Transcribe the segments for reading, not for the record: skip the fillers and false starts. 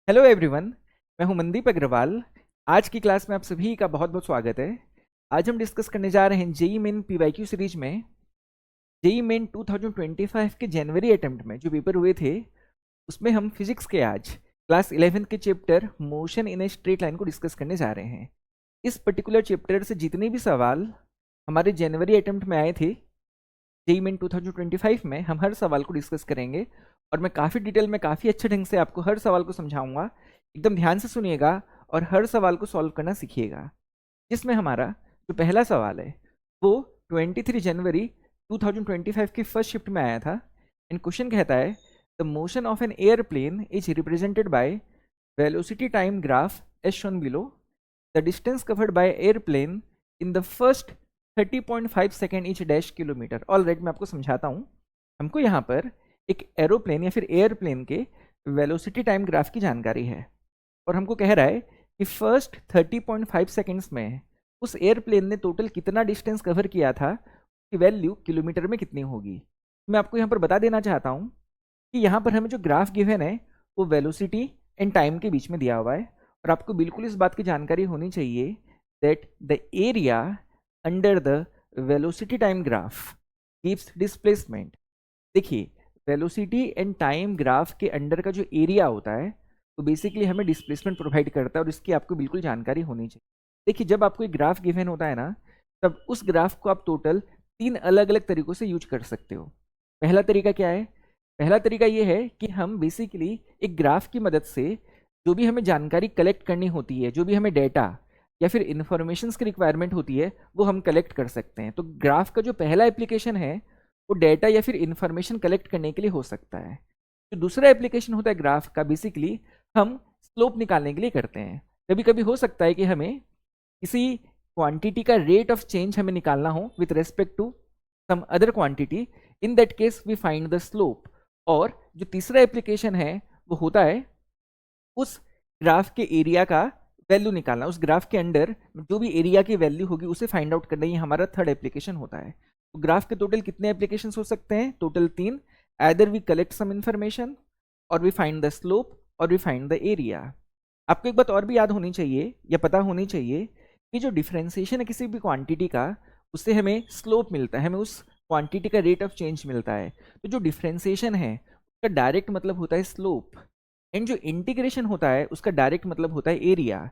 Hello everyone. मैं हूं मनदीप अग्रवाल। आज की क्लास में आप सभी का बहुत बहुत स्वागत है। आज हम डिस्कस करने जा रहे हैं जेई मेन पीवाईक्यू सीरीज में जेई मेन 2025 के जनवरी अटेम्प्ट में जो पेपर हुए थे उसमें हम फिजिक्स के आज क्लास 11 के chapter motion in A straight line को डिस्कस करने जा रहे हैं। इस पर्टिकुलर चैप्टर से जितने भी सवाल हमारे जनवरी अटेम्प्ट में आए थे जेई मेन 2025 में हम हर सवाल को डिस्कस करेंगे और मैं काफ़ी डिटेल में काफ़ी अच्छे ढंग से आपको हर सवाल को समझाऊंगा। एकदम ध्यान से सुनिएगा और हर सवाल को सॉल्व करना सीखिएगा। जिसमें हमारा जो पहला सवाल है वो 23 जनवरी 2025 की फर्स्ट शिफ्ट में आया था। एंड क्वेश्चन कहता है the motion of an airplane is represented by velocity time graph as shown below. The distance covered by airplane in the first 30.5 second each dash kilometre. Alright, मैं आपको समझाता हूँ। हमको यहाँ पर एक एरोप्लेन या फिर एयरप्लेन के वेलोसिटी टाइम ग्राफ की जानकारी है और हमको कह रहा है कि फर्स्ट 30.5 सेकेंड्स में उस एयरप्लेन ने टोटल कितना डिस्टेंस कवर किया था, कि वैल्यू किलोमीटर में कितनी होगी। मैं आपको यहाँ पर बता देना चाहता हूँ कि यहाँ पर हमें जो ग्राफ गिवन है वो वेलोसिटी एंड टाइम के बीच में दिया हुआ है और आपको बिल्कुल इस बात की जानकारी होनी चाहिए that the area under the velocity time graph gives displacement. देखिए, वेलोसिटी एंड टाइम ग्राफ के अंडर का जो एरिया होता है तो बेसिकली हमें डिस्प्लेसमेंट प्रोवाइड करता है और इसकी आपको बिल्कुल जानकारी होनी चाहिए। देखिए, जब आपको एक ग्राफ गिवन होता है ना, तब उस ग्राफ को आप टोटल 3 अलग अलग तरीकों से यूज कर सकते हो। पहला तरीका क्या है? पहला तरीका ये है कि हम बेसिकली एक ग्राफ की मदद से जो भी हमें जानकारी कलेक्ट करनी होती है, जो भी हमें डेटा या फिर इंफॉर्मेशंस की रिक्वायरमेंट होती है, वो हम कलेक्ट कर सकते हैं। तो ग्राफ का जो पहला एप्लीकेशन है वो डेटा या फिर इंफॉर्मेशन कलेक्ट करने के लिए हो सकता है। जो दूसरा एप्लीकेशन होता है ग्राफ का, बेसिकली हम स्लोप निकालने के लिए करते हैं। कभी कभी हो सकता है कि हमें किसी क्वांटिटी का रेट ऑफ चेंज हमें निकालना हो with respect to some other quantity. In that case we find the slope. और जो तीसरा एप्लीकेशन है वो होता है उस ग्राफ के एरिया का वैल्यू निकालना, उस ग्राफ के अंडर जो भी एरिया की वैल्यू होगी उसे फाइंड आउट करना। ये हमारा थर्ड एप्लीकेशन होता है। तो ग्राफ के टोटल कितने एप्लीकेशंस हो सकते हैं? Total 3। Either we collect some information और वी फाइंड द स्लोप और वी फाइंड द एरिया। आपको एक बात और भी याद होनी चाहिए या पता होनी चाहिए कि जो डिफरेंशिएशन है किसी भी क्वांटिटी का, उससे हमें स्लोप मिलता है, हमें उस क्वांटिटी का रेट ऑफ चेंज मिलता है। तो जो डिफरेंशिएशन है उसका डायरेक्ट मतलब होता है स्लोप एंड जो इंटीग्रेशन होता है उसका डायरेक्ट मतलब होता है एरिया।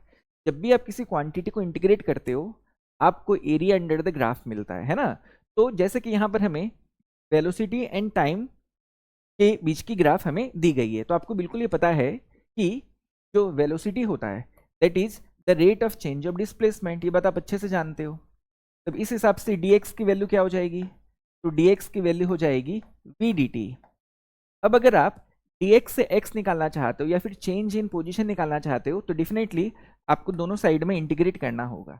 जब भी आप किसी क्वांटिटी को इंटीग्रेट करते हो आपको एरिया अंडर द ग्राफ मिलता है ना। तो जैसे कि यहाँ पर हमें वेलोसिटी एंड टाइम के बीच की ग्राफ हमें दी गई है, तो आपको बिल्कुल ये पता है कि जो वेलोसिटी होता है that is the rate of change of displacement. ये बात आप अच्छे से जानते हो। तब इस हिसाब से dx की वैल्यू क्या हो जाएगी? तो dx की वैल्यू हो जाएगी v dt। अब अगर आप dx से x निकालना चाहते हो या फिर चेंज इन पोजीशन निकालना चाहते हो तो डेफिनेटली आपको दोनों साइड में इंटीग्रेट करना होगा।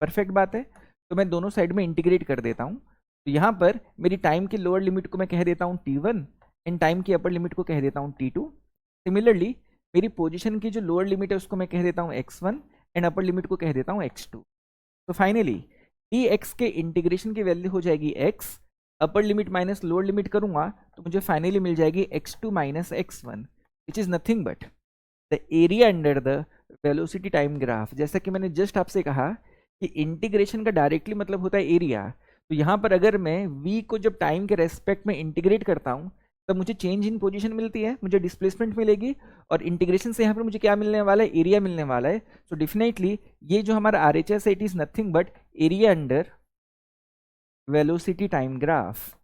परफेक्ट बात है। तो मैं दोनों साइड में इंटीग्रेट कर देता हूँ। तो यहाँ पर मेरी टाइम की लोअर लिमिट को मैं कह देता हूँ t1 एंड टाइम की अपर लिमिट को कह देता हूँ t2। सिमिलरली मेरी पोजीशन की जो लोअर लिमिट है उसको मैं कह देता हूँ x1 एंड अपर लिमिट को कह देता हूँ x2। तो फाइनली dx के इंटीग्रेशन की वैल्यू हो जाएगी x, upper limit minus lower limit करूंगा तो मुझे फाइनली मिल जाएगी x2 minus x1 which is nothing but the area under the velocity time graph. जैसा कि मैंने जस्ट आपसे कहा कि इंटीग्रेशन का डायरेक्टली मतलब होता है एरिया। तो यहाँ पर अगर मैं v को जब टाइम के रेस्पेक्ट में इंटीग्रेट करता हूँ तब मुझे चेंज इन पोजीशन मिलती है, मुझे डिस्प्लेसमेंट मिलेगी और इंटीग्रेशन से यहाँ पर मुझे क्या मिलने वाला है? एरिया मिलने वाला है। सो डेफिनेटली ये जो हमारा RHS है it is nothing but area under velocity time graph.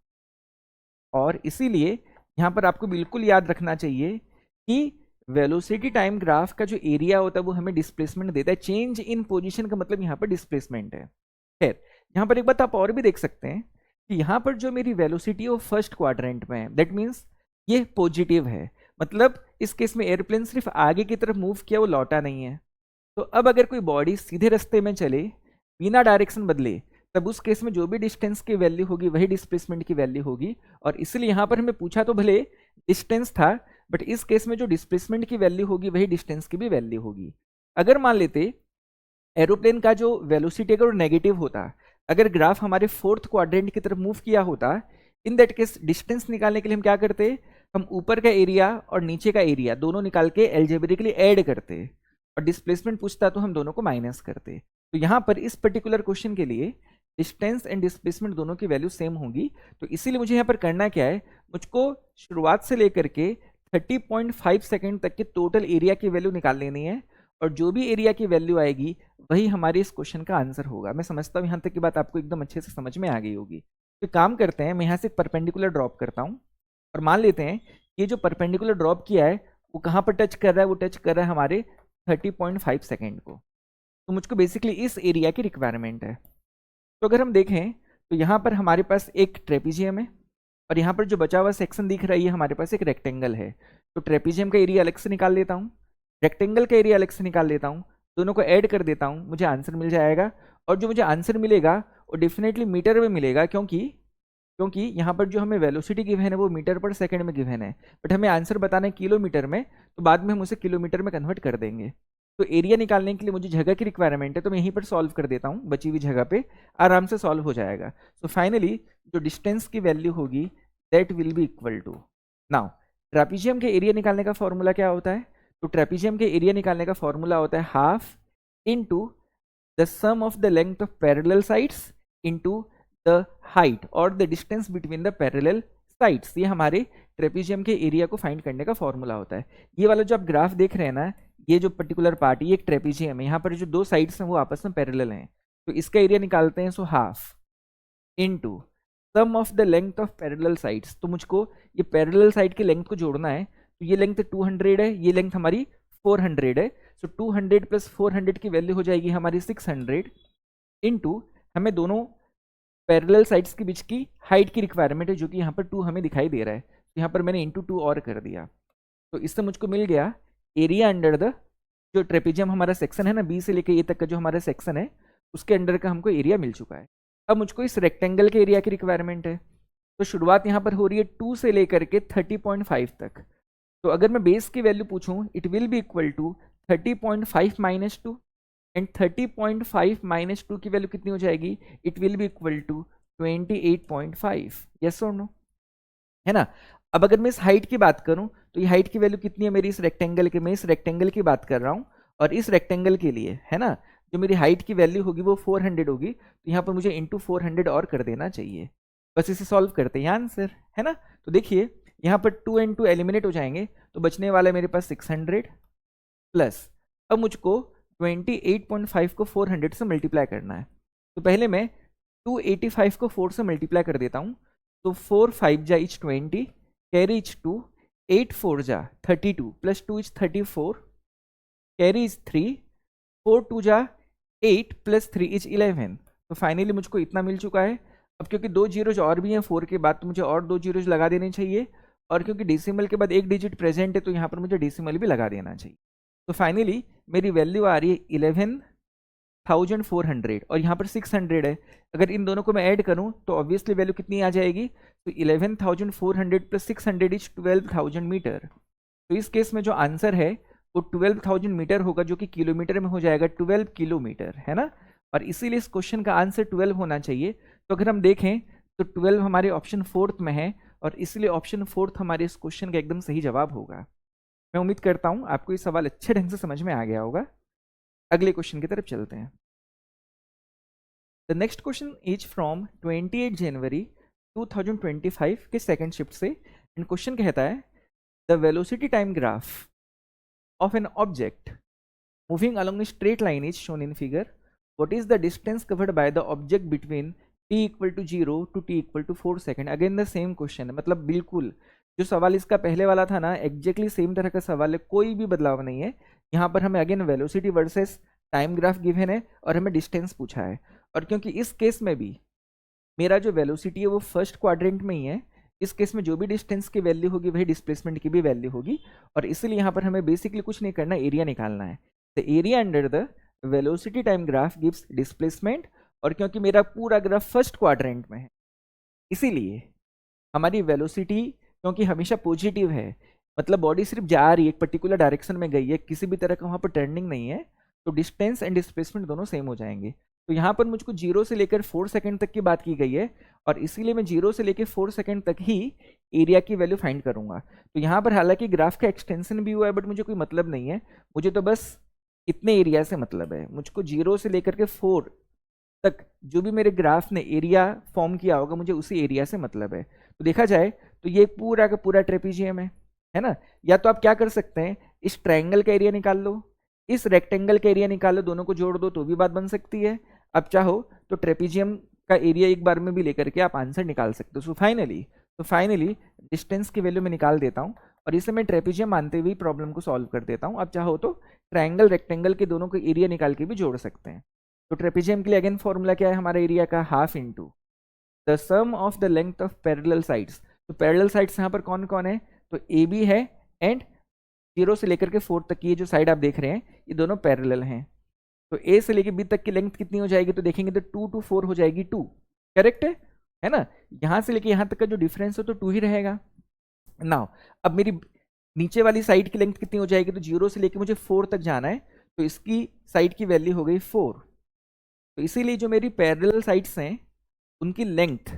और इसीलिए यहाँ पर आपको बिल्कुल याद रखना चाहिए कि वेलोसिटी टाइम ग्राफ का जो एरिया होता है वो हमें डिस्प्लेसमेंट देता है। चेंज इन पोजीशन का मतलब यहाँ पर डिस्प्लेसमेंट है। खैर, यहाँ पर एक बात आप और भी देख सकते हैं कि यहाँ पर जो मेरी वेलोसिटी है वो फर्स्ट क्वाड्रेंट में है। दैट मीन्स ये पॉजिटिव है, मतलब इस केस में एयरप्लेन सिर्फ आगे की तरफ मूव किया, वो लौटा नहीं है। तो अब अगर कोई बॉडी सीधे रास्ते में चले बिना डायरेक्शन बदले तब उस केस में जो भी डिस्टेंस की वैल्यू होगी वही डिस्प्लेसमेंट की वैल्यू होगी। और इसलिए यहाँ पर हमें पूछा तो भले डिस्टेंस था बट इस केस में जो डिस्प्लेसमेंट की वैल्यू होगी वही डिस्टेंस की भी वैल्यू होगी। अगर मान लेते एरोप्लेन का जो वेलोसिटी अगर नेगेटिव होता, अगर ग्राफ हमारे फोर्थ क्वाड्रेंट की तरफ मूव किया होता, इन दैट केस डिस्टेंस निकालने के लिए हम क्या करते? हम ऊपर का एरिया और नीचे का एरिया दोनों निकाल के एल्जेब्रिकली ऐड करते और डिस्प्लेसमेंट पूछता तो हम दोनों को माइनस करते। तो यहाँ पर इस पर्टिकुलर क्वेश्चन के लिए डिस्टेंस एंड डिस्प्लेसमेंट दोनों की वैल्यू सेम होंगी। तो इसीलिए मुझे यहाँ पर करना क्या है, मुझको शुरुआत से लेकर के 30.5 सेकेंड तक के टोटल एरिया की वैल्यू निकाल लेनी है, और जो भी एरिया की वैल्यू आएगी वही हमारे इस क्वेश्चन का आंसर होगा। मैं समझता हूँ यहाँ तक की बात आपको एकदम अच्छे से समझ में आ गई होगी। तो काम करते हैं, मैं यहाँ से परपेंडिकुलर ड्रॉप करता हूँ और मान लेते हैं ये जो परपेंडिकुलर ड्रॉप किया है वो कहाँ पर टच कर रहा है, वो टच कर रहा है हमारे 30.5 सेकेंड को। तो मुझको बेसिकली इस एरिया की रिक्वायरमेंट है। तो अगर हम देखें तो यहाँ पर हमारे पास एक ट्रेपीजियम है और यहाँ पर जो बचा हुआ सेक्शन दिख रहा है ये हमारे पास एक रेक्टेंगल है। तो ट्रेपीजियम का एरिया अलग से निकाल लेता हूँ, रेक्टेंगल का एरिया अलग से निकाल लेता हूँ, दोनों को ऐड कर देता हूँ, मुझे आंसर मिल जाएगा। और जो मुझे आंसर मिलेगा वो डेफिनेटली मीटर में मिलेगा, क्योंकि यहाँ पर जो हमें वेलोसिटी गिवन है वो मीटर पर सेकंड में गिवन है, बट हमें आंसर बताना है किलोमीटर में, तो बाद में हम उसे किलोमीटर में कन्वर्ट कर देंगे। तो एरिया निकालने के लिए मुझे जगह की रिक्वायरमेंट है, तो मैं यहीं पर सॉल्व कर देता हूँ, बची हुई जगह पे आराम से सॉल्व हो जाएगा। सो फाइनली जो डिस्टेंस की वैल्यू होगी that will be equal to, now trapezium के एरिया निकालने का फॉर्मूला क्या होता है, तो ट्रेपीजियम के एरिया निकालने का फॉर्मूला होता है half into the sum of the length of parallel sides into the height और the distance between the parallel sides. ये हमारे ट्रेपीजियम के एरिया को फाइंड करने का फॉर्मूला होता है। ये वाला जो आप ग्राफ देख रहे हैं ना, ये जो पर्टिकुलर पार्ट, ये एक ट्रेपीजियम है, यहाँ पर जो दो साइड्स हैं वो आपस में पैरेलल हैं, तो इसका एरिया निकालते हैं। So half into sum of the length of parallel sides, तो मुझको ये पैरेलल साइड की लेंथ को जोड़ना है, तो ये लेंथ 200 है, ये लेंथ हमारी 400 है। सो 200 प्लस 400 की वैल्यू हो जाएगी हमारी 600 इनटू हमें दोनों पैरेलल साइड्स के बीच की हाइट की रिक्वायरमेंट है, जो कि यहाँ पर 2 हमें दिखाई दे रहा है, तो यहाँ पर मैंने इंटू 2 और कर दिया। तो इससे मुझको मिल गया एरिया अंडर द, जो ट्रेपीजियम हमारा सेक्शन है ना, बी से लेकर ए तक का जो हमारा सेक्शन है उसके अंडर का हमको एरिया मिल चुका है। अब मुझको इस रेक्टेंगल के एरिया की रिक्वायरमेंट है, तो शुरुआत यहाँ पर हो रही है 2 से लेकर के 30.5 तक। तो अगर मैं बेस की वैल्यू पूछूं, it will be equal to 30.5 minus 2, and 30.5 minus 2 की वैल्यू कितनी हो जाएगी, it will be equal to 28.5। Yes और नो, है ना। अब अगर मैं इस हाइट की बात करूं तो ये हाइट की वैल्यू कितनी है मेरी इस रेक्टेंगल की, मैं इस रेक्टेंगल की बात कर रहा हूं, और इस रेक्टेंगल के लिए है ना जो मेरी हाइट की वैल्यू होगी वो 400 होगी, तो यहाँ पर मुझे इंटू 400 और कर देना चाहिए। बस इसे सॉल्व करते हैं, आंसर है ना। तो देखिए यहाँ पर 2 and 2 एलिमिनेट हो जाएंगे, तो बचने वाला है मेरे पास 600 प्लस, अब मुझको 28.5 को 400 से मल्टीप्लाई करना है। तो पहले मैं 285 को 4 से मल्टीप्लाई कर देता हूँ, तो 4 5 जा इच 20, कैरी इच 2, 8 4 जा 32 प्लस 2 इच 34, कैरी इज 3, 4 2 जा 8 प्लस 3 इच 11। तो फाइनली मुझको इतना मिल चुका है। अब क्योंकि 2 जीरोज और भी हैं 4 के बाद, तो मुझे और 2 जीरोज लगा देने चाहिए, और क्योंकि डेसिमल के बाद एक डिजिट प्रेजेंट है तो यहाँ पर मुझे डेसिमल भी लगा देना चाहिए। तो फाइनली मेरी वैल्यू आ रही है 11,400 और यहाँ पर 600 है। अगर इन दोनों को मैं ऐड करूँ तो ऑब्वियसली वैल्यू कितनी आ जाएगी, तो 11,400 प्लस 600 इज 12,000 मीटर। तो इस केस में जो आंसर है वो 12,000 मीटर होगा, जो कि किलोमीटर में हो जाएगा 12 किलोमीटर, है ना। और इसीलिए इस क्वेश्चन का आंसर 12 होना चाहिए। तो अगर हम देखें तो 12 हमारे ऑप्शन 4 में है, और इसलिए ऑप्शन 4 हमारे इस क्वेश्चन का एकदम सही जवाब होगा। मैं उम्मीद करता हूं आपको ये सवाल अच्छे ढंग से समझ में आ गया होगा। अगले क्वेश्चन की तरफ चलते हैं। The next question is from 28 जनवरी 2025 के सेकंड शिफ्ट से, एंड क्वेश्चन कहता है the velocity time graph of an object moving along a straight line is shown in figure, what is the distance covered by the object between t equal to 0 to t equal to 4 second. Again the same question है, मतलब बिल्कुल जो सवाल इसका पहले वाला था ना, एग्जैक्टली सेम तरह का सवाल है, कोई भी बदलाव नहीं है। यहाँ पर हमें again velocity versus time graph given है और हमें डिस्टेंस पूछा है, और क्योंकि इस केस में भी मेरा जो वेलोसिटी है वो फर्स्ट क्वाड्रेंट में ही है, इस केस में जो भी डिस्टेंस की वैल्यू होगी वही डिस्प्लेसमेंट की भी वैल्यू होगी, और इसलिए यहाँ पर हमें बेसिकली कुछ नहीं करना, एरिया निकालना है। तो area under the velocity time graph gives displacement, और क्योंकि मेरा पूरा ग्राफ फर्स्ट क्वाड्रेंट में है इसीलिए हमारी वेलोसिटी क्योंकि हमेशा पॉजिटिव है, मतलब बॉडी सिर्फ जा रही है, एक पर्टिकुलर डायरेक्शन में गई है, किसी भी तरह का वहाँ पर टर्निंग नहीं है, तो डिस्टेंस एंड डिस्प्लेसमेंट दोनों सेम हो जाएंगे। तो यहाँ पर मुझको 0 से लेकर 4 सेकंड तक की बात की गई है, और इसीलिए मैं 0 से लेकर 4 सेकंड तक ही एरिया की वैल्यू फाइंड करूंगा। तो यहाँ पर हालांकि ग्राफ का एक्सटेंशन भी हुआ है, बट मुझे कोई मतलब नहीं है, मुझे तो बस इतने एरिया से मतलब है। मुझको 0 से लेकर के 4 तक जो भी मेरे ग्राफ ने एरिया फॉर्म किया होगा, मुझे उसी एरिया से मतलब है। तो देखा जाए तो ये पूरा का पूरा ट्रेपीजियम है ना। या तो आप क्या कर सकते हैं, इस ट्रायंगल का एरिया निकाल लो, इस रेक्टेंगल का एरिया निकाल लो, दोनों को जोड़ दो तो भी बात बन सकती है। अब चाहो तो ट्रेपीजियम का एरिया एक बार में भी लेकर के आप आंसर निकाल सकते हो। सो फाइनली डिस्टेंस की वैल्यू मैं निकाल देता हूँ, और इसे मैं ट्रेपीजियम मानते हुए प्रॉब्लम को सॉल्व कर देता हूँ। अब चाहो तो ट्रायंगल रेक्टेंगल के दोनों को एरिया निकाल के भी जोड़ सकते हैं। तो ट्रेपीजियम के लिए अगेन फॉर्मूला क्या है हमारा एरिया का, half into the sum of the length of parallel sides. तो पैरेलल साइड्स यहाँ पर कौन कौन है, तो ए बी है, एंड 0 से लेकर के 4 तक की ये जो साइड आप देख रहे हैं ये दोनों पैरेलल हैं। तो ए से लेकर बी तक की लेंथ कितनी हो जाएगी, तो देखेंगे तो 2 to 4 हो जाएगी 2, करेक्ट है ना। यहाँ से लेकर यहाँ तक का जो डिफरेंस हो तो 2 ही रहेगा। नाउ अब मेरी नीचे वाली साइड की लेंथ कितनी हो जाएगी, तो 0 से लेकर मुझे 4 तक जाना है, तो इसकी साइड की वैल्यू हो गई 4। तो इसीलिए जो मेरी पैरेलल साइड्स हैं उनकी लेंथ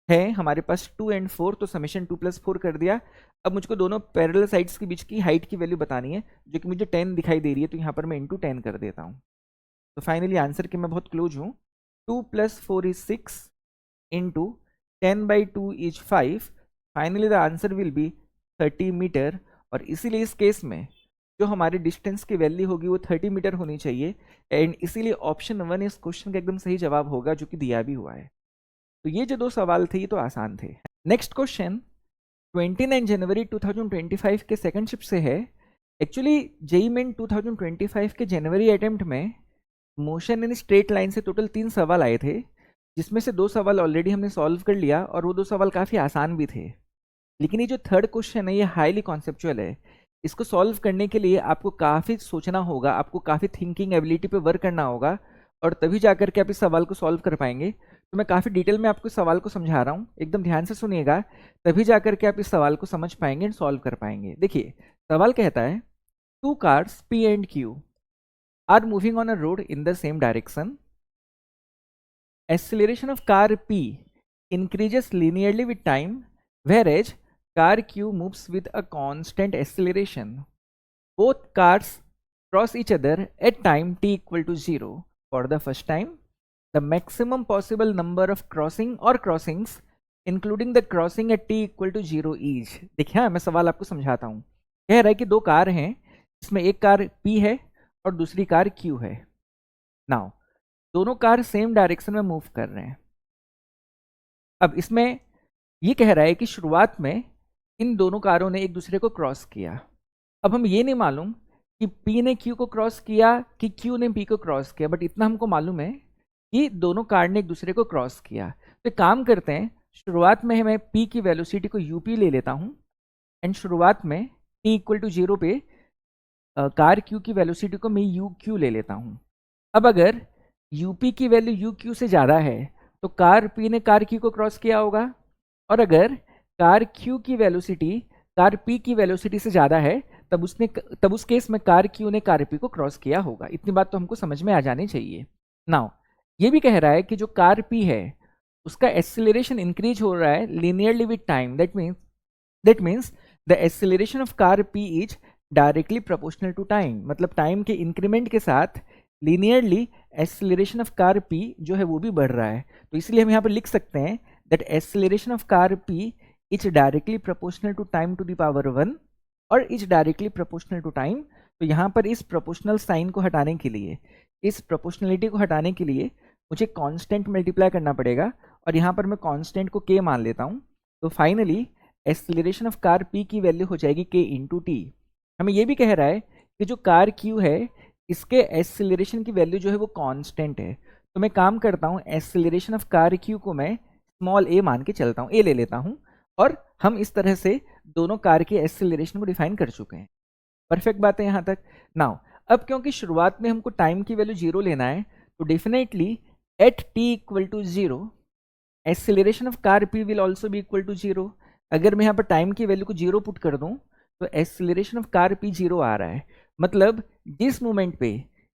है हमारे पास 2 and 4, तो समेशन 2 + 4 कर दिया। अब मुझको दोनों पैरेलल साइड्स के बीच की हाइट की वैल्यू बतानी है, जो कि मुझे 10 दिखाई दे रही है, तो यहाँ पर मैं इंटू 10 कर देता हूँ। तो फाइनली आंसर के मैं बहुत क्लोज हूँ। 2 + 4 is 6 into 10/2 is 5। Finally the answer will be 30 metre, और इसीलिए इस केस में जो हमारी डिस्टेंस की वैल्यू होगी वो 30 मीटर होनी चाहिए, एंड इसीलिए ऑप्शन 1 इस क्वेश्चन का एकदम सही जवाब होगा, जो कि दिया भी हुआ है। तो ये जो 2 सवाल थे ये तो आसान थे। नेक्स्ट क्वेश्चन 29 जनवरी 2025 के सेकंड शिफ्ट से है। एक्चुअली जेईई मेन 2025 के जनवरी अटेम्प्ट में मोशन इन स्ट्रेट लाइन से टोटल 3 सवाल आए थे, जिसमें से 2 सवाल ऑलरेडी हमने सॉल्व कर लिया, और वो 2 सवाल काफ़ी आसान भी थे। लेकिन ये जो थर्ड क्वेश्चन है ये हाईली कॉन्सेप्चुअल है। इसको सॉल्व करने के लिए आपको काफ़ी सोचना होगा, आपको काफ़ी थिंकिंग एबिलिटी पे वर्क करना होगा, और तभी जाकर के आप इस सवाल को सॉल्व कर पाएंगे। तो मैं काफ़ी डिटेल में आपको इस सवाल को समझा रहा हूँ, एकदम ध्यान से सुनिएगा, तभी जाकर के आप इस सवाल को समझ पाएंगे एंड सॉल्व कर पाएंगे। देखिए सवाल कहता है, 2 cars P and Q are moving on a road in the same direction. Acceleration of car P increases linearly with time, whereas car Q moves with a constant acceleration. Both cars cross each other at time t equal to 0 for the first time. The maximum possible number of crossing or crossings including the crossing at t equal to 0 is। देखिए हाँ, मैं सवाल आपको समझाता हूँ। कह रहा है कि 2 कार हैं, इसमें एक कार P है और दूसरी कार Q है। नाउ दोनों कार सेम डायरेक्शन में मूव कर रहे हैं। अब इसमें ये कह रहा है कि शुरुआत में इन दोनों कारों ने एक दूसरे को क्रॉस किया। अब हम ये नहीं मालूम कि P ने Q को क्रॉस किया कि Q ने P को क्रॉस किया, बट इतना हमको मालूम है कि दोनों कार ने एक दूसरे को क्रॉस किया। तो काम करते हैं, शुरुआत में मैं P की वेलोसिटी को UP ले लेता हूँ, एंड शुरुआत में t = 0 पे कार Q की वेलोसिटी को मैं UQ ले लेता हूँ। अब अगर UP की वैल्यू UQ से ज़्यादा है तो कार P ने कार Q को क्रॉस किया होगा, और अगर कार Q की वेलोसिटी कार P की वेलोसिटी से ज़्यादा है तब उस केस में कार Q ने कार P को क्रॉस किया होगा। इतनी बात तो हमको समझ में आ जानी चाहिए। नाउ ये भी कह रहा है कि जो कार P है उसका एक्सेलरेशन इंक्रीज हो रहा है linearly with time. That means the acceleration of car P is directly proportional to time. मतलब टाइम के इंक्रीमेंट के साथ linearly acceleration of car P जो है वो भी बढ़ रहा है। तो इसलिए हम यहाँ पर लिख सकते हैं that acceleration of car P is directly proportional to time to the power 1 और is directly proportional to time. तो यहाँ पर इस प्रोपोर्शनल साइन को हटाने के लिए, इस प्रोपोर्शनलिटी को हटाने के लिए मुझे कांस्टेंट मल्टीप्लाई करना पड़ेगा, और यहाँ पर मैं कांस्टेंट को k मान लेता हूँ। तो finally acceleration of car P की वैल्यू हो जाएगी k × t। हमें ये भी कह रहा है कि जो कार Q है इसके एक्सेलरेशन की वैल्यू जो है वो कांस्टेंट है। तो मैं काम करता हूँ, एक्सेलरेशन ऑफ कार Q को मैं स्मॉल a मान के चलता हूँ, a ले लेता हूँ, और हम इस तरह से दोनों कार के एक्सेलरेशन को डिफाइन कर चुके हैं। परफेक्ट बात है यहाँ तक। नाउ अब क्योंकि शुरुआत में हमको टाइम की वैल्यू 0 लेना है, तो definitely at t = 0 acceleration of car P will also be equal to 0। अगर मैं यहाँ पर टाइम की वैल्यू को 0 पुट कर दूँ तो एक्सेलरेशन ऑफ कार P 0 आ रहा है। मतलब जिस मोमेंट पे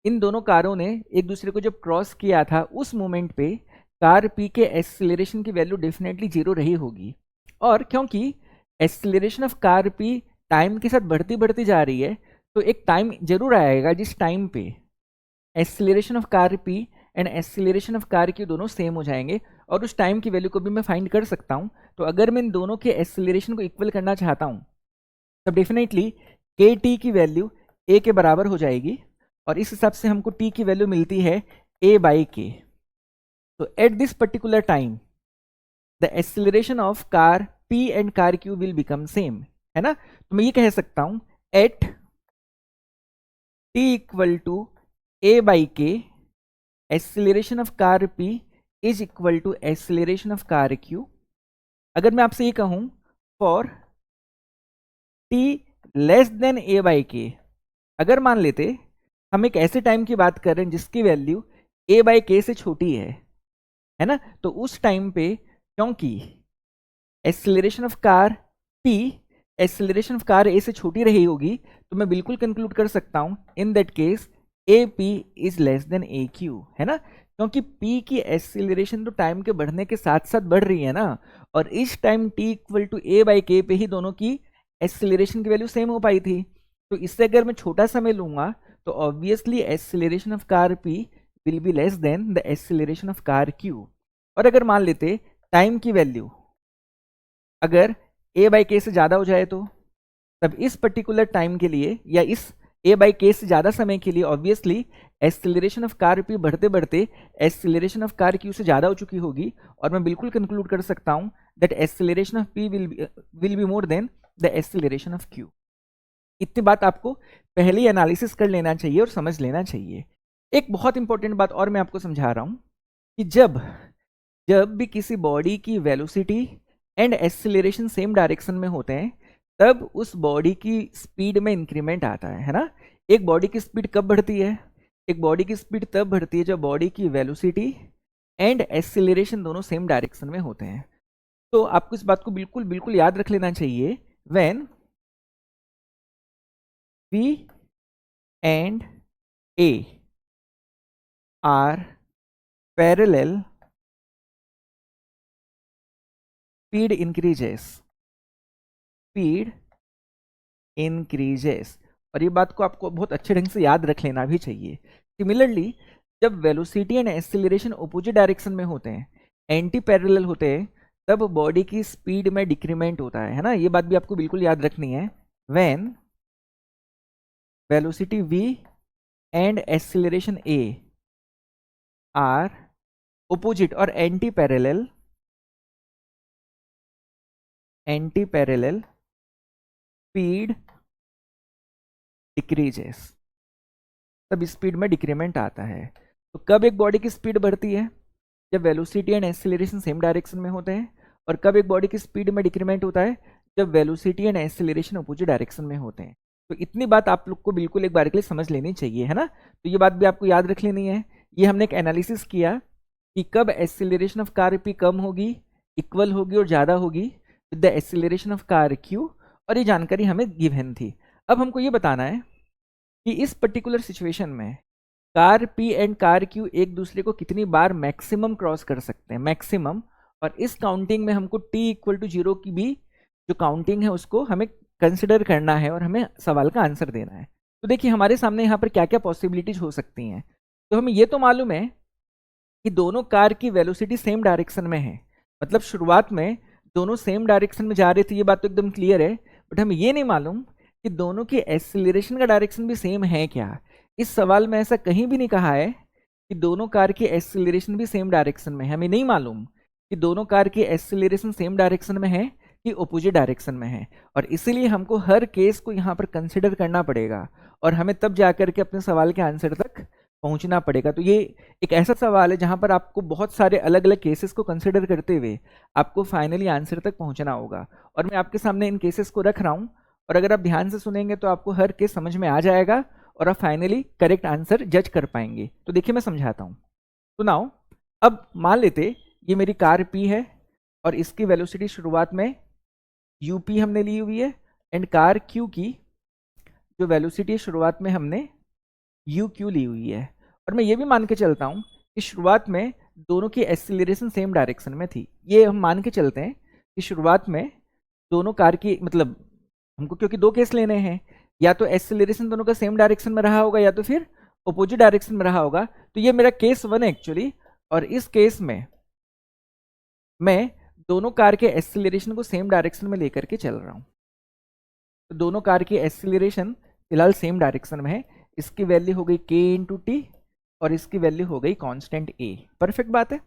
इन दोनों कारों ने एक दूसरे को जब क्रॉस किया था उस मोमेंट पे कार पी के एक्सीलरेशन की वैल्यू डेफिनेटली जीरो रही होगी। और क्योंकि acceleration of car P time के साथ बढ़ती बढ़ती जा रही है, तो एक टाइम जरूर आएगा जिस टाइम पे acceleration of car P and acceleration of car Q दोनों सेम हो जाएंगे, और उस टाइम की वैल्यू को भी मैं फाइंड कर सकता हूँ। तो अगर मैं इन दोनों के एक्सीलरेशन को इक्वल करना चाहता हूँ तब डेफिनेटली के टी की वैल्यू ए के बराबर हो जाएगी, और इस हिसाब से हमको टी की वैल्यू मिलती है ए बाई के। तो at this particular time the acceleration of car P and car Q will become same, है ना। तो मैं ये कह सकता हूं at T equal to A by K acceleration of car P is equal to acceleration of car Q. अगर मैं आपसे ये कहूं for T less than A by K, अगर मान लेते हम एक ऐसे टाइम की बात कर रहे हैं जिसकी वैल्यू ए बाई के से छोटी है ना, तो उस टाइम पे क्योंकि acceleration of car P acceleration of car A से छोटी रही होगी, तो मैं बिल्कुल कंक्लूड कर सकता हूं इन that case A P is less than A Q, है ना। क्योंकि पी की एक्सीलरेशन तो टाइम के बढ़ने के साथ साथ बढ़ रही है ना, और इस time t equal to A by के पे ही दोनों की एक्सीलरेशन की वैल्यू सेम हो पाई थी। तो इससे अगर मैं छोटा समय लूंगा तो obviously acceleration of car P will be less than the acceleration of car Q. और अगर मान लेते टाइम की वैल्यू अगर ए बाई के से ज़्यादा हो जाए, तो तब इस पर्टिकुलर टाइम के लिए या इस ए बाई के से ज़्यादा समय के लिए obviously acceleration of car P बढ़ते बढ़ते एक्सीलरेशन ऑफ कार क्यू से ज़्यादा हो चुकी होगी, और मैं बिल्कुल कंक्लूड कर सकता हूँ that acceleration of P will be more than the acceleration of Q. इतनी बात आपको पहले ही एनालिसिस कर लेना चाहिए और समझ लेना चाहिए। एक बहुत इंपॉर्टेंट बात और मैं आपको समझा रहा हूँ कि जब भी किसी बॉडी की velocity and acceleration same direction में होते हैं, तब उस बॉडी की स्पीड में इंक्रीमेंट आता है ना। एक बॉडी की स्पीड कब बढ़ती है? एक बॉडी की स्पीड तब बढ़ती है जब बॉडी की वेलोसिटी एंड एक्सीलरेशन दोनों सेम डायरेक्शन में होते हैं। तो आपको इस बात को बिल्कुल बिल्कुल याद रख लेना चाहिए, when V and A are parallel, speed increases। और ये बात को आपको बहुत अच्छे ढंग से याद रख लेना भी चाहिए। सिमिलरली जब velocity and acceleration opposite direction में होते हैं, एंटी पैरेलल होते हैं, तब बॉडी की स्पीड में डिक्रीमेंट होता है ना। ये बात भी आपको बिल्कुल याद रखनी है। When velocity v and acceleration a are opposite or anti parallel speed decreases, तब स्पीड में डिक्रीमेंट आता है। तो कब एक बॉडी की स्पीड बढ़ती है? जब velocity and acceleration same direction में होते हैं। और कब एक बॉडी की स्पीड में डिक्रीमेंट होता है? जब velocity and acceleration opposite direction में होते हैं। तो इतनी बात आप लोग को बिल्कुल एक बार के लिए समझ लेनी चाहिए, है ना। तो ये बात भी आपको याद रख लेनी है। ये हमने एक एनालिसिस किया कि कब एक्सीलरेशन ऑफ कार पी कम होगी, इक्वल होगी और ज़्यादा होगी with the acceleration of car Q, और ये जानकारी हमें गिवन थी। अब हमको ये बताना है कि इस पर्टिकुलर सिचुएशन में car P and car Q एक दूसरे को कितनी बार मैक्सिमम क्रॉस कर सकते हैं, मैक्सिमम। और इस काउंटिंग में हमको टी इक्वल टू 0 की भी जो काउंटिंग है उसको हमें कंसिडर करना है और हमें सवाल का आंसर देना है। तो देखिए हमारे सामने यहाँ पर क्या क्या पॉसिबिलिटीज हो सकती हैं। तो हमें ये तो मालूम है कि दोनों कार की वेलोसिटी सेम डायरेक्शन में है, मतलब शुरुआत में दोनों सेम डायरेक्शन में जा रहे थे, ये बात तो एकदम क्लियर है। बट हमें ये नहीं मालूम कि दोनों की एक्सीलरेशन का डायरेक्शन भी सेम है क्या। इस सवाल में ऐसा कहीं भी नहीं कहा है कि दोनों कार की एक्सीलरेशन भी सेम डायरेक्शन में है। हमें नहीं मालूम कि दोनों कार की एक्सीलरेशन सेम डायरेक्शन में है कि ओपोजिट डायरेक्शन में है, और इसीलिए हमको हर केस को यहाँ पर कंसिडर करना पड़ेगा और हमें तब जाकर के अपने सवाल के आंसर तक पहुँचना पड़ेगा। तो ये एक ऐसा सवाल है जहाँ पर आपको बहुत सारे अलग अलग केसेस को कंसिडर करते हुए आपको फाइनली आंसर तक पहुँचना होगा। और मैं आपके सामने इन केसेस को रख रहा हूँ, और अगर आप ध्यान से सुनेंगे तो आपको हर केस समझ में आ जाएगा और आप फाइनली करेक्ट आंसर जज कर पाएंगे। तो देखिए मैं समझाता हूँ। तो नाउ अब मान लेते ये मेरी कार पी है और इसकी वेलोसिटी शुरुआत में यूपी हमने ली हुई है, एंड कार क्यू की जो वेलोसिटी शुरुआत में हमने यू क्यू ली हुई है, और मैं ये भी मान के चलता हूँ कि शुरुआत में दोनों की एक्सीलरेशन सेम डायरेक्शन में थी। ये हम मान के चलते हैं कि शुरुआत में दोनों कार की, मतलब हमको क्योंकि दो केस लेने हैं, या तो एक्सीलरेशन दोनों का सेम डायरेक्शन में रहा होगा या तो फिर अपोजिट डायरेक्शन में रहा होगा। तो ये मेरा केस 1 है एक्चुअली, और इस केस में मैं दोनों कार के एक्सीलरेशन को सेम डायरेक्शन में लेकर के चल रहा हूँ। तो दोनों कार की एक्सीलरेशन फिलहाल सेम डायरेक्शन में है। इसकी वैल्यू हो गई k इंटू टी, और इसकी वैल्यू हो गई कांस्टेंट a। परफेक्ट बात है।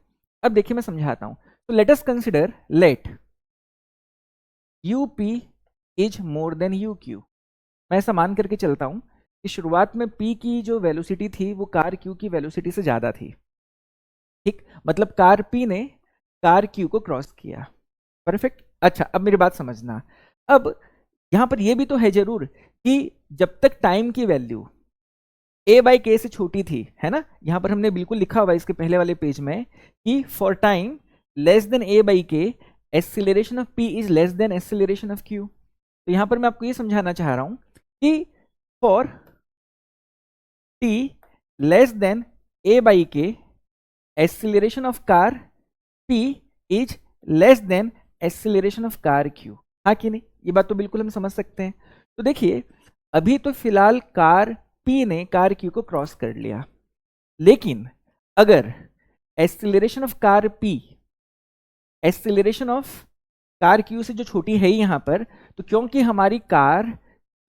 अब देखिए मैं समझाता हूँ। तो let us consider let UP is more than UQ। मैं ऐसा मान करके चलता हूँ कि शुरुआत में P की जो वेलोसिटी थी वो कार Q की वेलोसिटी से ज़्यादा थी। ठीक, मतलब कार P ने कार Q को क्रॉस किया। परफेक्ट। अच्छा, अब मेरी बात समझना। अब यहां पर यह भी तो है जरूर कि जब तक टाइम की वैल्यू a बाई के से छोटी थी, है ना, यहां पर हमने बिल्कुल लिखा हुआ है इसके पहले वाले पेज में कि for time less than a by K acceleration of p is less than acceleration of q। तो यहां पर मैं आपको ये समझाना चाह रहा हूं कि for t less than a by K acceleration of car p is less than acceleration of car q। हाँ कि नहीं, ये बात तो बिल्कुल हम समझ सकते हैं। तो देखिए अभी तो फिलहाल कार P ने कार Q को क्रॉस कर लिया, लेकिन अगर acceleration of car P acceleration of car Q से जो छोटी है यहां पर, तो क्योंकि हमारी कार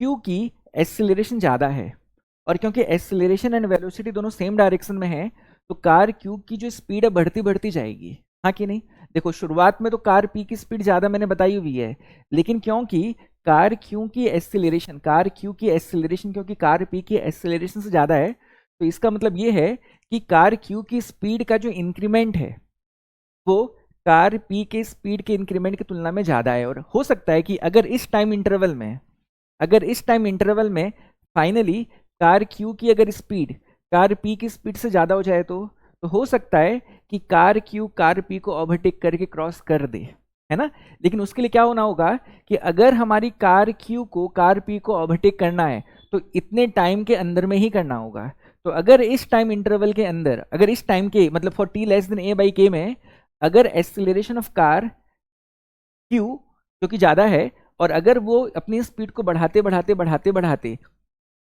Q की एक्सीलरेशन ज़्यादा है, और क्योंकि एक्सीलरेशन एंड वेलोसिटी दोनों सेम डायरेक्शन में है, तो कार Q की जो स्पीड है बढ़ती बढ़ती जाएगी। हाँ कि नहीं, देखो शुरुआत में तो कार P की स्पीड ज़्यादा मैंने बताई हुई है, लेकिन क्योंकि कार Q की एक्सीलरेशन क्योंकि कार P की एक्सीलरेशन से ज़्यादा है, तो इसका मतलब ये है कि कार Q की स्पीड का जो इंक्रीमेंट है वो कार P के स्पीड के इंक्रीमेंट की तुलना में ज़्यादा है। और हो सकता है कि अगर इस टाइम इंटरवल में फाइनली कार Q की अगर स्पीड कार P की स्पीड से ज़्यादा हो जाए, तो हो सकता है कि कार Q कार P को ओवरटेक करके क्रॉस कर दे, है ना। लेकिन उसके लिए क्या होना होगा कि अगर हमारी कार Q को कार P को ओवरटेक करना है तो इतने टाइम के अंदर में ही करना होगा। तो अगर इस टाइम इंटरवल के अंदर, अगर इस टाइम के मतलब for t less than a by के में अगर एक्सीलरेशन ऑफ कार Q जो कि ज़्यादा है, और अगर वो अपनी स्पीड को बढ़ाते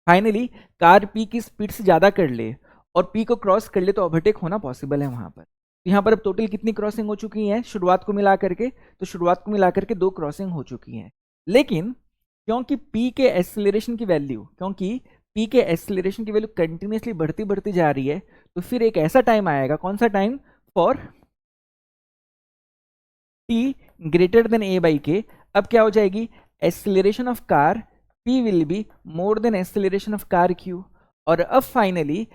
फाइनली कार P की स्पीड से ज़्यादा कर ले और P को क्रॉस कर ले, तो ओवरटेक होना पॉसिबल है वहाँ पर। तो यहाँ पर अब टोटल कितनी क्रॉसिंग हो चुकी हैं शुरुआत को मिला करके, तो शुरुआत को मिला करके 2 क्रॉसिंग हो चुकी हैं। लेकिन क्योंकि P के एक्सीलरेशन की वैल्यू कंटिन्यूसली बढ़ती जा रही है, तो फिर एक ऐसा टाइम आएगा, कौन सा time, for t greater than a by के। अब क्या हो जाएगी, acceleration of car P will be more than acceleration of car Q, और अब फाइनली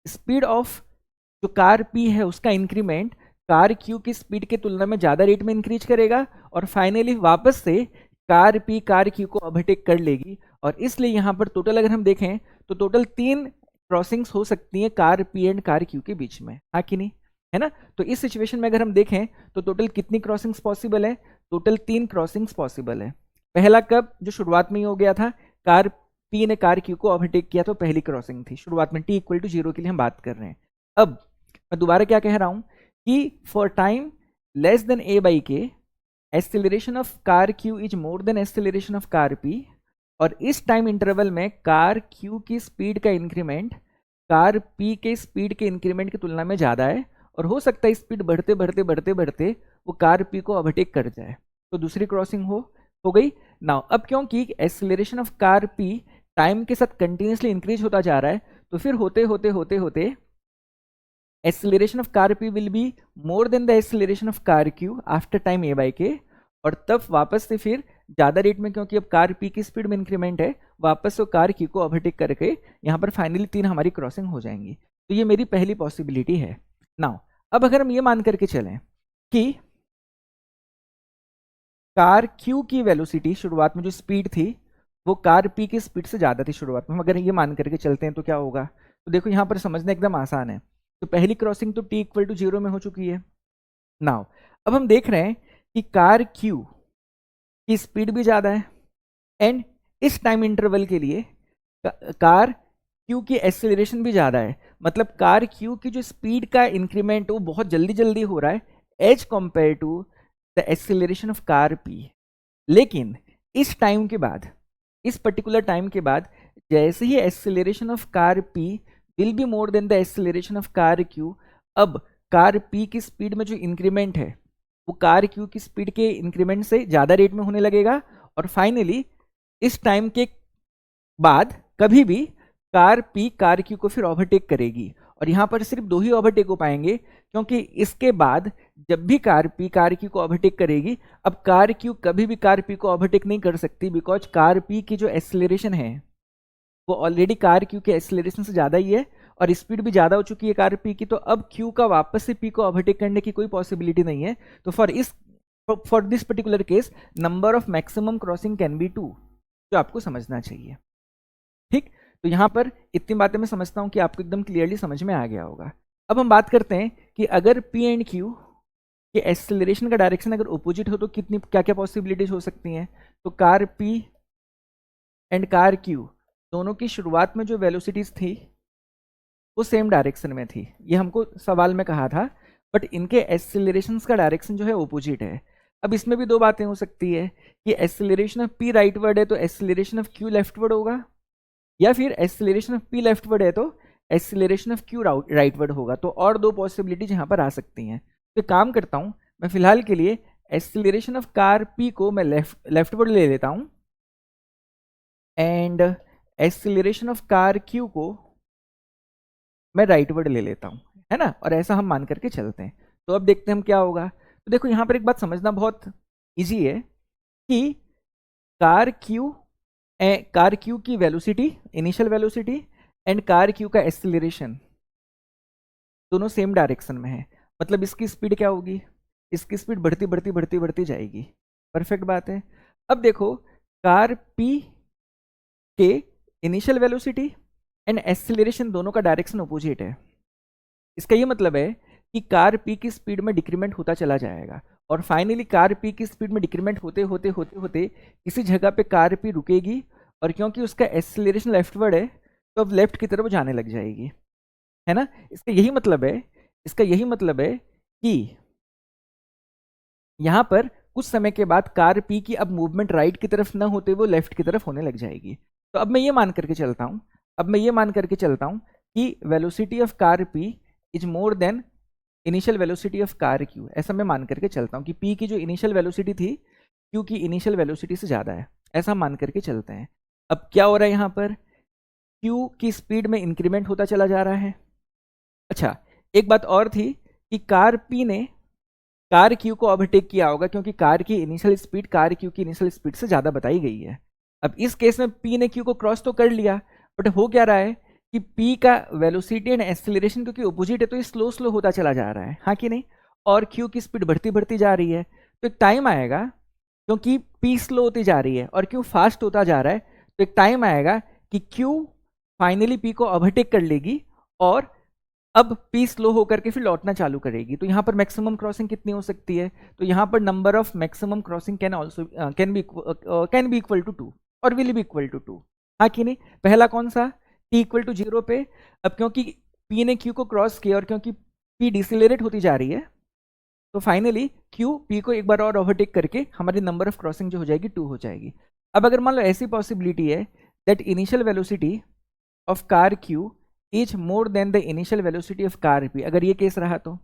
स्पीड ऑफ जो कार P है उसका इंक्रीमेंट कार Q की स्पीड के तुलना में ज़्यादा रेट में इंक्रीज करेगा, और फाइनली वापस से कार P कार Q को ओवरटेक कर लेगी। और इसलिए यहाँ पर टोटल अगर हम देखें तो टोटल 3 क्रॉसिंग्स हो सकती हैं car P and car Q के बीच में, हाँ कि नहीं, है ना। तो इस सिचुएशन में अगर हम देखें तो टोटल कितनी क्रॉसिंग्स पॉसिबल है, टोटल 3 क्रॉसिंग्स पॉसिबल है। पहला कब, जो शुरुआत में ही हो गया था, कार P ने कार Q को ओवरटेक किया, तो पहली क्रॉसिंग थी शुरुआत में, t इक्वल टू 0 के लिए हम बात कर रहे हैं। अब मैं दोबारा क्या कह रहा हूं कि for time less than a by K acceleration of car Q is more than acceleration of car P, और इस टाइम इंटरवल में कार Q की स्पीड का इंक्रीमेंट कार P के स्पीड के इंक्रीमेंट की तुलना में ज़्यादा है, और हो सकता है स्पीड बढ़ते वो कार P को ओवरटेक कर जाए। तो दूसरी क्रॉसिंग हो गई। नाउ अब क्योंकि acceleration of car P time के साथ कंटिन्यूसली इंक्रीज होता जा रहा है, तो फिर होते acceleration of car P will be more than the acceleration of car Q after time a by के, और तब वापस से फिर ज़्यादा रेट में, क्योंकि अब कार P की स्पीड में इंक्रीमेंट है, वापस से कार Q को ओवरटेक करके यहाँ पर फाइनली 3 हमारी क्रॉसिंग हो जाएंगी। तो ये मेरी पहली पॉसिबिलिटी है। नाउ अब अगर हम ये मान करके चलें कि कार Q की वेलोसिटी शुरुआत में जो स्पीड थी वो कार P की स्पीड से ज़्यादा थी शुरुआत में, हम अगर ये मान करके चलते हैं तो क्या होगा, तो देखो यहाँ पर समझना एकदम आसान है। तो पहली क्रॉसिंग तो t इक्वल टू 0 में हो चुकी है। नाउ अब हम देख रहे हैं कि कार Q की स्पीड भी ज़्यादा है, एंड इस टाइम इंटरवल के लिए कार क्यू की एक्सेलरेशन भी ज़्यादा है, मतलब कार क्यू की जो स्पीड का इंक्रीमेंट वो बहुत जल्दी जल्दी हो रहा है as compare to the acceleration of car P. लेकिन इस टाइम के बाद, इस पर्टिकुलर टाइम के बाद, जैसे ही acceleration of car P will be more than the acceleration of car Q, अब कार पी की स्पीड में जो इंक्रीमेंट है वो कार क्यू की स्पीड के इंक्रीमेंट से ज़्यादा रेट में होने लगेगा, और फाइनली इस टाइम के बाद कभी भी कार पी कार क्यू को फिर ओवरटेक करेगी। और यहाँ पर सिर्फ दो ही ओवरटेक हो पाएंगे, क्योंकि इसके बाद जब भी कार पी कार क्यू को ओवरटेक करेगी, अब कार क्यू कभी भी कार पी को ओवरटेक नहीं कर सकती, बिकॉज कार पी की जो एक्सेलरेशन है वो ऑलरेडी कार क्यू के एक्सेलरेशन से ज़्यादा ही है, और स्पीड भी ज़्यादा हो चुकी है कार पी की, तो अब क्यू का वापस से पी को ओवरटेक करने की कोई पॉसिबिलिटी नहीं है। तो for this particular case number of maximum crossing can B 2, जो आपको समझना चाहिए। ठीक, तो यहाँ पर इतनी बातें मैं समझता हूँ कि आपको एकदम क्लियरली समझ में आ गया होगा। अब हम बात करते हैं कि अगर पी एंड क्यू के एक्सेलरेशन का डायरेक्शन अगर ओपोजिट हो तो कितनी क्या क्या पॉसिबिलिटीज हो सकती हैं। तो car P and car Q दोनों की शुरुआत में जो वेलोसिटीज थी वो सेम डायरेक्शन में थी, ये हमको सवाल में कहा था, बट इनके एक्सेलरेशन का डायरेक्शन जो है ओपोजिट है। अब इसमें भी दो बातें हो सकती है कि एक्सेलरेशन ऑफ पी राइटवर्ड है तो एक्सेलरेशन ऑफ क्यू लेफ्टवर्ड होगा, या फिर एक्सेलरेशन ऑफ पी लेफ्टवर्ड है तो एक्सेलरेशन ऑफ क्यू राइटवर्ड होगा। तो और दो पॉसिबिलिटीज यहाँ पर आ सकती हैं। तो काम करता हूँ मैं फिलहाल के लिए एक्सेलरेशन ऑफ कार पी को मैं लेफ्टवर्ड ले लेता हूँ, and acceleration of car Q को मैं राइटवर्ड ले लेता हूँ, है ना, और ऐसा हम मान करके चलते हैं। तो अब देखते हैं हम क्या होगा। तो देखो यहाँ पर एक बात समझना बहुत ईजी है कि कार क्यू की velocity, initial velocity, and car Q का एक्सेलरेशन दोनों सेम डायरेक्शन में है, मतलब इसकी स्पीड क्या होगी, इसकी स्पीड बढ़ती बढ़ती बढ़ती बढ़ती जाएगी। परफेक्ट बात है। अब देखो कार पी के इनिशियल वेलोसिटी एंड एक्सेलरेशन दोनों का डायरेक्शन अपोजिट है। इसका ये मतलब है कि कार पी की स्पीड में डिक्रीमेंट होता चला जाएगा, और फाइनली कार पी की स्पीड में डिक्रीमेंट होते होते होते होते किसी जगह पे कार पी रुकेगी, और क्योंकि उसका एक्सेलरेशन लेफ्टवर्ड है तो अब लेफ्ट की तरफ जाने लग जाएगी, है ना। इसका यही मतलब है कि यहाँ पर कुछ समय के बाद कार पी की अब मूवमेंट राइट की तरफ न होते वो लेफ्ट की तरफ होने लग जाएगी। तो अब मैं ये मान करके चलता हूँ कि velocity of car P is more then initial velocity of car Q, ऐसा मैं मान करके चलता हूँ कि पी की जो इनिशियल वेलोसिटी थी क्यू की इनिशियल वेलोसिटी से ज़्यादा है, ऐसा मान करके चलते हैं। अब क्या हो रहा है यहाँ पर, क्यू की स्पीड में इंक्रीमेंट होता चला जा रहा है। अच्छा, एक बात और थी कि कार पी ने कार क्यू को ओवरटेक किया होगा, क्योंकि कार की इनिशियल स्पीड कार क्यू की इनिशियल स्पीड से ज़्यादा बताई गई है। अब इस केस में पी ने क्यू को क्रॉस तो कर लिया, बट हो क्या रहा है कि पी का वेलोसिटी एंड एक्सेलरेशन क्योंकि अपोजिट है तो ये स्लो स्लो होता चला जा रहा है, हाँ कि नहीं, और क्यू की स्पीड बढ़ती बढ़ती जा रही है। तो एक टाइम आएगा, क्योंकि पी स्लो होती जा रही है और क्यू फास्ट होता जा रहा है, तो एक टाइम आएगा कि क्यू फाइनली पी को ओवरटेक कर लेगी, और अब पी स्लो होकर के फिर लौटना चालू करेगी। तो यहाँ पर मैक्सिमम क्रॉसिंग कितनी हो सकती है, तो यहाँ पर number of maximum crossing can be equal to 2 और विल बी इक्वल टू 2, हाँ कि नहीं। पहला कौन सा, t इक्वल टू 0 पे, अब क्योंकि p ने q को क्रॉस किया और क्योंकि p डिसिलरेट होती जा रही है, तो फाइनली q p को एक बार और ओवरटेक करके हमारी नंबर ऑफ क्रॉसिंग जो हो जाएगी 2 हो जाएगी। अब अगर मान लो ऐसी पॉसिबिलिटी है that initial velocity of car q is more than the initial velocity of car p, अगर ये केस रहा तो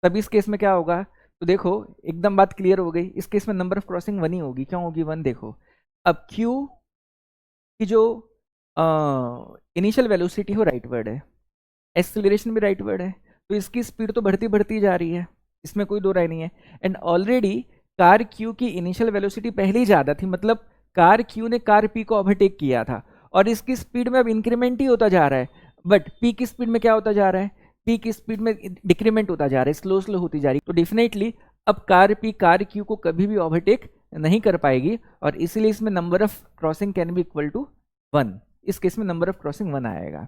तब इस केस में क्या होगा, तो देखो एकदम बात क्लियर हो गई। इस केस में नंबर ऑफ क्रॉसिंग 1 ही होगी, क्यों होगी 1, देखो अब q की जो इनिशियल वेलोसिटी हो राइटवर्ड है, एक्सेलरेशन भी राइटवर्ड है, तो इसकी स्पीड तो बढ़ती बढ़ती जा रही है, इसमें कोई दो राय नहीं है। एंड ऑलरेडी कार क्यू की इनिशियल वेलोसिटी पहले ही ज़्यादा थी, मतलब कार क्यू ने कार पी को ओवरटेक किया था, और इसकी स्पीड में अब इंक्रीमेंट ही होता जा रहा है, बट पी की स्पीड में क्या होता जा रहा है, पी की स्पीड में डिक्रीमेंट होता जा रहा है, स्लो स्लो होती जा रही है। तो डेफिनेटली अब कार पी कार क्यू को कभी भी ओवरटेक नहीं कर पाएगी, और इसीलिए इसमें number of crossing can be equal to 1, इस केस में नंबर ऑफ क्रॉसिंग 1 आएगा।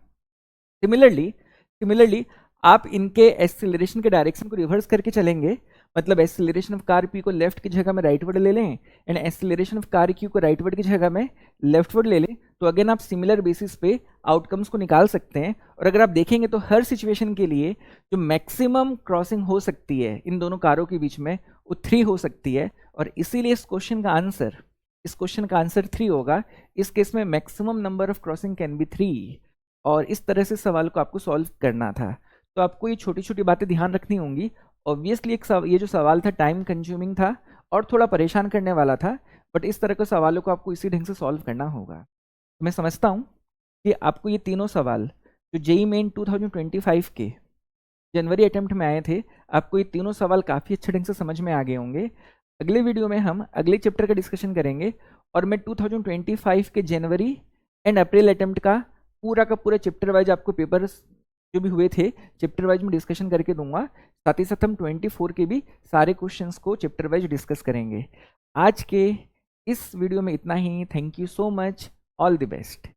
सिमिलरली आप इनके एक्सेलरेशन के डायरेक्शन को रिवर्स करके चलेंगे, मतलब एक्सेलरेशन ऑफ कार पी को लेफ्ट की जगह में राइट वर्ड ले लें and acceleration of car Q को राइट वर्ड की जगह में लेफ्ट वर्ड ले लें, तो अगेन आप सिमिलर बेसिस पे आउटकम्स को निकाल सकते हैं। और अगर आप देखेंगे तो हर सिचुएशन के लिए जो मैक्सिमम क्रॉसिंग हो सकती है इन दोनों कारों के बीच में वो 3 हो सकती है, और इसीलिए इस क्वेश्चन का आंसर 3 होगा। इस केस में maximum number of crossing can B 3, और इस तरह से सवाल को आपको सॉल्व करना था। तो आपको ये छोटी छोटी बातें ध्यान रखनी होंगी। ऑब्वियसली ये जो सवाल था टाइम कंज्यूमिंग था और थोड़ा परेशान करने वाला था, बट इस तरह के सवालों को आपको इसी ढंग से सॉल्व करना होगा। मैं समझता हूँ कि आपको ये तीनों सवाल जो जेईई मेन 2025 के जनवरी अटेम्प्ट में आए थे, आपको ये तीनों सवाल काफ़ी अच्छे ढंग से समझ में आ गए होंगे। अगले वीडियो में हम अगले चैप्टर का डिस्कशन करेंगे, और मैं 2025 के जनवरी एंड अप्रैल अटेम्प्ट का पूरा चैप्टर वाइज आपको पेपर्स जो भी हुए थे चैप्टर वाइज में डिस्कशन करके दूंगा। साथ ही साथ हम 24 के भी सारे क्वेश्चंस को चैप्टर वाइज डिस्कस करेंगे। आज के इस वीडियो में इतना ही। Thank you so much, all the best.